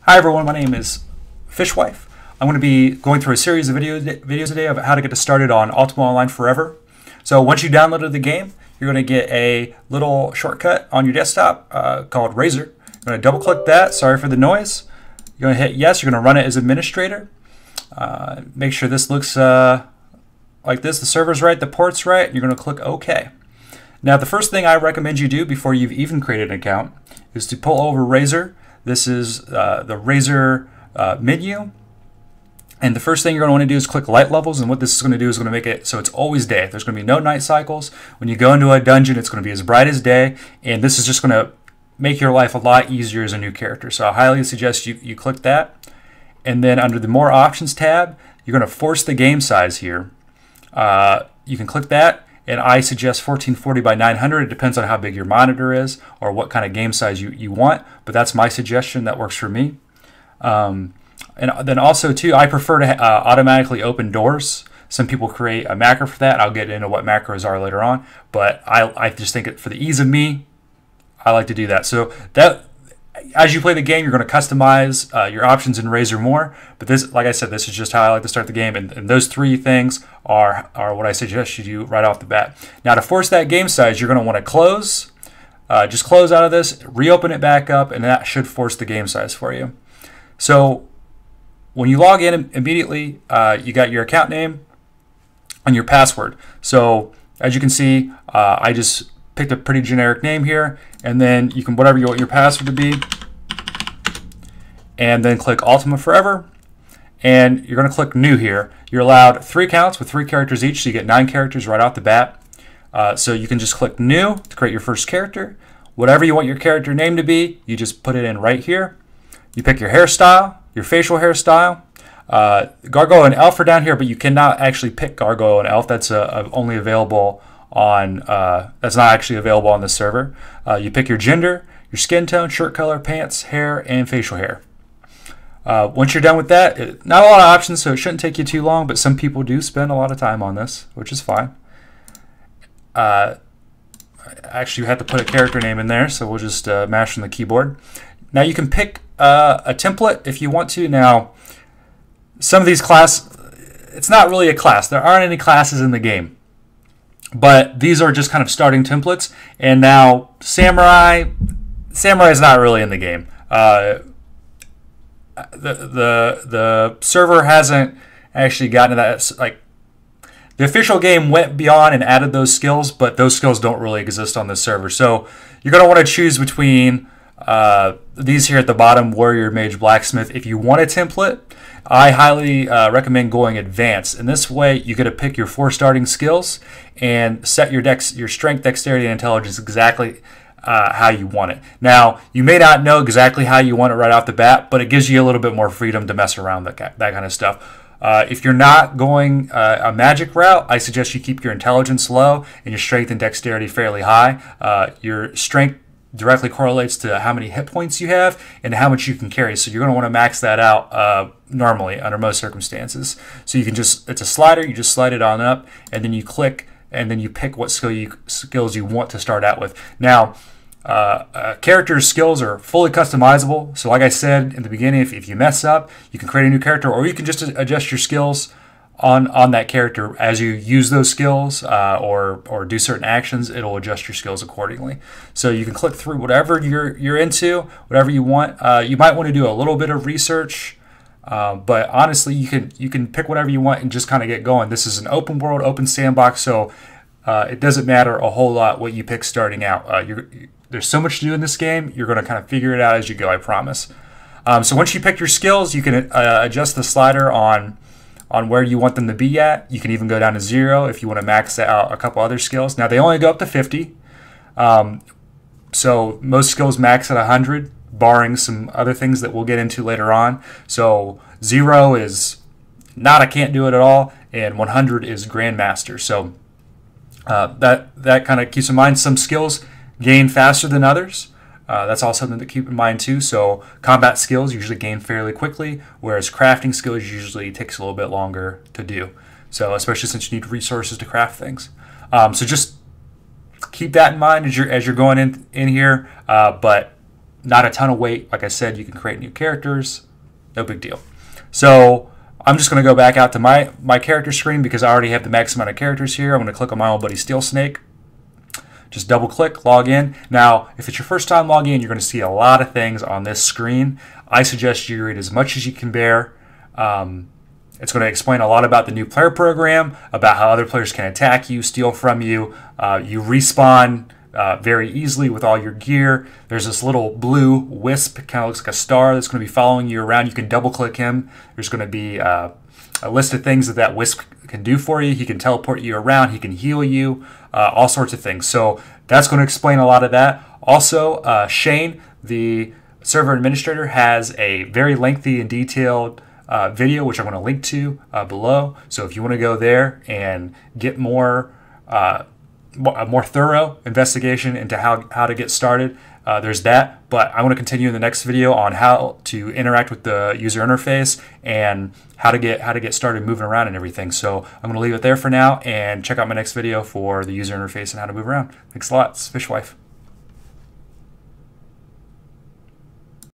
Hi everyone, my name is Fishwife. I'm going to be going through a series of videos today of how to get started on Ultima Online Forever. So once you downloaded the game, you're going to get a little shortcut on your desktop called Razor. You're going to double click that, sorry for the noise. You're going to hit yes, you're going to run it as administrator. Make sure this looks like this, the server's right, the port's right, and you're going to click OK. Now the first thing I recommend you do before you've even created an account is to pull over Razor. This is the Razor menu. And the first thing you're going to want to do is click light levels. And what this is going to do is going to make it so it's always day. There's going to be no night cycles. When you go into a dungeon, it's going to be as bright as day. And this is just going to make your life a lot easier as a new character. So I highly suggest you click that. And then under the More Options tab, you're going to force the game size here. You can click that. And I suggest 1440 by 900. It depends on how big your monitor is or what kind of game size you want. But that's my suggestion. That works for me. And then also, too, I prefer to automatically open doors. Some people create a macro for that. I'll get into what macros are later on. But I just think for the ease of me, I like to do that. So that as you play the game, you're going to customize your options in Razor more. But this, like I said, this is just how I like to start the game. And those three things are what I suggest you do right off the bat. Now, to force that game size, you're going to want to close. Just close out of this, reopen it back up, and that should force the game size for you. So when you log in immediately, you got your account name and your password. So as you can see, I just picked a pretty generic name here, and then you can whatever you want your password to be, and then click Ultima Forever, and you're going to click New here. You're allowed 3 accounts with 3 characters each, so you get 9 characters right off the bat. So you can just click New to create your first character. Whatever you want your character name to be, you just put it in right here. You pick your hairstyle, your facial hairstyle. Gargoyle and Elf are down here, but you cannot actually pick Gargoyle and Elf. That's only available on that's not actually available on the server. You pick your gender, your skin tone, shirt color, pants, hair, and facial hair. Once you're done with that, not a lot of options, so it shouldn't take you too long, but some people do spend a lot of time on this, which is fine. Actually, you have to put a character name in there, so we'll just mash on the keyboard. Now you can pick a template if you want to. Now, some of these it's not really a class. There aren't any classes in the game. But these are just kind of starting templates. And now Samurai is not really in the game. The server hasn't actually gotten to that. Like, the official game went beyond and added those skills, but those skills don't really exist on the server. So you're going to want to choose between these here at the bottom, Warrior, Mage, Blacksmith. If you want a template, I highly recommend going advanced. In this way, you get to pick your 4 starting skills and set your strength, dexterity, and intelligence exactly how you want it. Now, you may not know exactly how you want it right off the bat, but it gives you a little bit more freedom to mess around that kind of stuff. If you're not going a magic route, I suggest you keep your intelligence low and your strength and dexterity fairly high. Your strength directly correlates to how many hit points you have and how much you can carry. So you're going to want to max that out normally under most circumstances. So you can it's a slider, you just slide it on up, and then you click, and then you pick what skills you want to start out with. Now, character's skills are fully customizable. So like I said in the beginning, if you mess up, you can create a new character, or you can just adjust your skills on that character as you use those skills or do certain actions. It'll adjust your skills accordingly. So you can click through whatever you're into, whatever you want. You might want to do a little bit of research, but honestly, you can pick whatever you want and just kind of get going. This is an open world, open sandbox, so it doesn't matter a whole lot what you pick starting out. There's so much to do in this game. You're going to kind of figure it out as you go, I promise. So once you pick your skills, you can adjust the slider on where you want them to be at. You can even go down to 0 if you want to max out a couple other skills. Now, they only go up to 50. So most skills max at 100, barring some other things that we'll get into later on. So 0 is not I can't do it at all, and 100 is Grandmaster. So that kind of keeps in mind. Some skills gain faster than others. That's all something to keep in mind too. So combat skills usually gain fairly quickly, whereas crafting skills usually takes a little bit longer to do. So especially since you need resources to craft things. So just keep that in mind as you're going in here. But not a ton of weight. Like I said, you can create new characters, no big deal. So I'm just going to go back out to my character screen because I already have the max amount of characters here. I'm going to click on my old buddy Steel Snake. Just double click, log in. Now, if it's your first time logging in, you're going to see a lot of things on this screen. I suggest you read as much as you can bear. It's going to explain a lot about the new player program, about how other players can attack you, steal from you. You respawn very easily with all your gear. There's this little blue wisp, kind of looks like a star, that's going to be following you around. You can double click him. There's going to be a list of things that wisp can do for you. He can teleport you around. He can heal you, all sorts of things. So that's going to explain a lot of that. Also, Shane, the server administrator, has a very lengthy and detailed video, which I'm going to link to below. So if you want to go there and get a more thorough investigation into how to get started, there's that. But I want to continue in the next video on how to interact with the user interface and how to get started moving around and everything. So I'm going to leave it there for now and check out my next video for the user interface and how to move around. Thanks a lot. It's Fishwife.